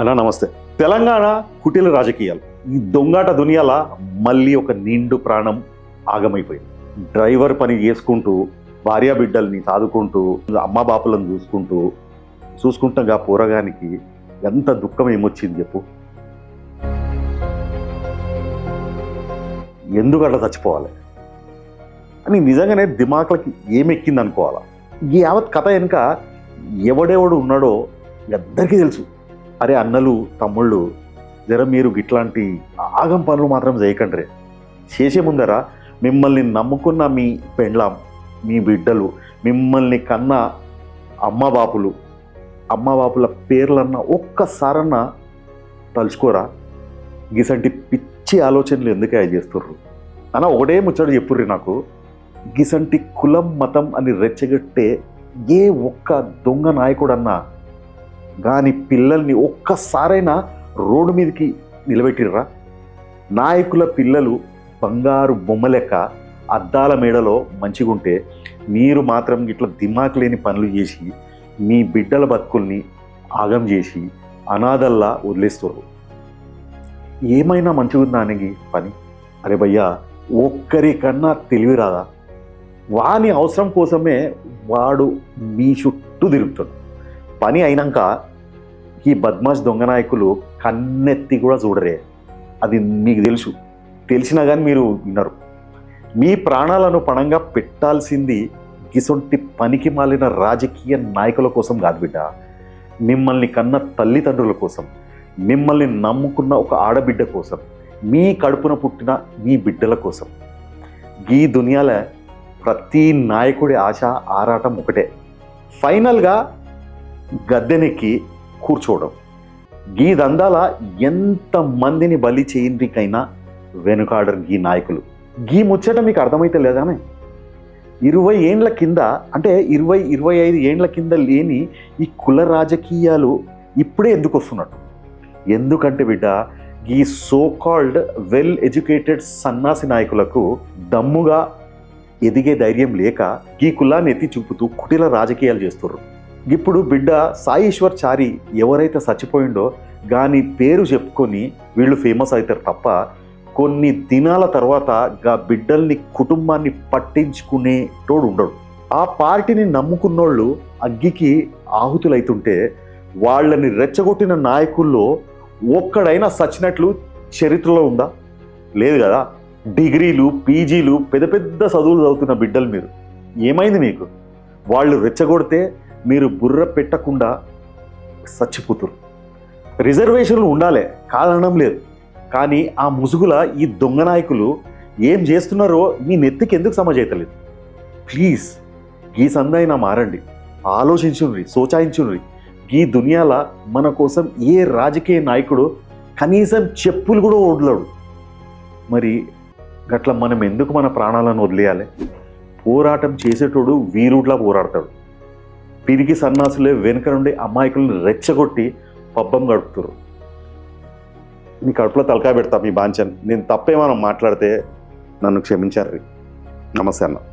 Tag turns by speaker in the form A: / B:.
A: అన్నా నమస్తే. తెలంగాణ కుటిల రాజకీయాలు ఈ దొంగాట దునియాల మళ్ళీ ఒక నిండు ప్రాణం ఆగమైపోయింది. డ్రైవర్ పని చేసుకుంటూ భార్యా బిడ్డల్ని సాదుకుంటూ అమ్మ బాపులను చూసుకుంటాగా పోరగానికి ఎంత దుఃఖం ఏమొచ్చింది చెప్పు. ఎందుకు అట్లా చచ్చిపోవాలి అని నిజంగానే దిమాకులకి ఏమెక్కింది అనుకోవాలా. ఈ యావత్ కథ వెనుక ఎవడెవడు ఉన్నాడో అందరికీ తెలుసు. అరే అన్నలు తమ్ముళ్ళు, జర మీరు ఇట్లాంటి ఆగం పనులు మాత్రం చేయకండి. చేసే ముందర మిమ్మల్ని నమ్ముకున్న మీ పెండ్లాం, మీ బిడ్డలు, మిమ్మల్ని కన్న అమ్మ బాపుల పేర్లన్నా ఒక్కసారన్నా తలుచుకోరా. గిసంటి పిచ్చి ఆలోచనలు ఎందుకు చేస్తుర్రు అన్న ఒకటే ముచ్చట చెప్పుర్రి నాకు. గిసంటి కులం మతం అని రెచ్చగట్టే ఏ ఒక్క దొంగ నాయకుడన్నా కానీ పిల్లల్ని ఒక్కసారైనా రోడ్డు మీదకి నిలబెట్టిర్రా? నాయకుల పిల్లలు బంగారు బొమ్మ లెక్క అద్దాల మేడలో మంచిగుంటే మీరు మాత్రం ఇట్లా దిమాక్ లేని పనులు చేసి మీ బిడ్డల బతుకుల్ని ఆగం చేసి అనాథల్లా వదిలేస్తారు. ఏమైనా మంచిగుందా అని పని? అరే భయ్యా, ఒక్కరికన్నా తెలివి రాదా? వాని అవసరం కోసమే వాడు మీ చుట్టూ తిరుగుతాడు. పని అయినాక ఈ బద్మాష్ దొంగ నాయకులు కన్నెత్తి కూడా చూడరే. అది మీకు తెలిసినా కానీ మీరు వినరు. మీ ప్రాణాలను పణంగా పెట్టాల్సింది గిసొంటి పనికి మాలిన రాజకీయ నాయకుల కోసం కాదు బిడ్డ. మిమ్మల్ని కన్న తల్లిదండ్రుల కోసం, మిమ్మల్ని నమ్ముకున్న ఒక ఆడబిడ్డ కోసం, మీ కడుపున పుట్టిన మీ బిడ్డల కోసం. ఈ దునియాల ప్రతి నాయకుడి ఆశ ఆరాటం ఒకటే, ఫైనల్గా గద్దెనెక్కి కూర్చోవడం. గీ దందాల ఎంతమందిని బలి చేయిందికైనా వెనుకాడరు గీ నాయకులు. గీ ముచ్చట మీకు అర్థమైతే లేదానే? 20 ఏండ్ల కింద, అంటే 20-25 ఏండ్ల కింద లేని ఈ కుల రాజకీయాలు ఇప్పుడే ఎందుకు వస్తున్నట్టు? ఎందుకంటే బిడ్డ, ఈ సో కాల్డ్ వెల్ ఎడ్యుకేటెడ్ సన్నాసి నాయకులకు దమ్ముగా ఎదిగే ధైర్యం లేక ఈ కులాన్ని ఎత్తి చూపుతూ కుటిల రాజకీయాలు చేస్తుర్రు. ఇప్పుడు బిడ్డ సాయేశ్వర్ చారి ఎవరైతే చచ్చిపోయిండో గాని పేరు చెప్పుకొని వీళ్ళు ఫేమస్ అవుతారు తప్ప కొన్ని దినాల తర్వాత గా బిడ్డల్ని కుటుంబాన్ని పట్టించుకునేటోడు ఉండడు. ఆ పార్టీని నమ్ముకున్నోళ్ళు అగ్గికి ఆహుతులైతుంటే వాళ్ళని రెచ్చగొట్టిన నాయకుల్లో ఒక్కడైనా సచ్చినట్లు చరిత్రలో ఉందా? లేదు కదా. డిగ్రీలు, పీజీలు, పెద్ద పెద్ద చదువులు చదువుతున్న బిడ్డలు మీరు. ఏమైంది మీకు? వాళ్ళు రెచ్చగొడితే మీరు బుర్ర పెట్టకుండా చచ్చిపోతురు. రిజర్వేషన్లు ఉండాలి, కాదనడం లేదు. కానీ ఆ ముసుగుల ఈ దొంగ నాయకులు ఏం చేస్తున్నారో మీ నెత్తికి ఎందుకు సమజైతలేదు? ప్లీజ్ ఈ సందైనా మారండి, ఆలోచించుండ్రి, సోచాయించుండ్రి. ఈ దునియాల మన కోసం ఏ రాజకీయ నాయకుడు కనీసం చెప్పులు కూడా వదలడు. మరి గట్ల మనం ఎందుకు మన ప్రాణాలను వదిలేయాలి? పోరాటం చేసేటోడు వీరుడ్లా పోరాడతాడు. పిరికి సన్నాసులే వెనుక నుండి అమాయకులను రెచ్చగొట్టి పబ్బం గడుపుతారు. మీ కడుపులో తలకాయ పెడతా మీ బాంచన్. నేను తప్పేమన్నా మాట్లాడితే నన్ను క్షమించారు. నమస్తే అన్న.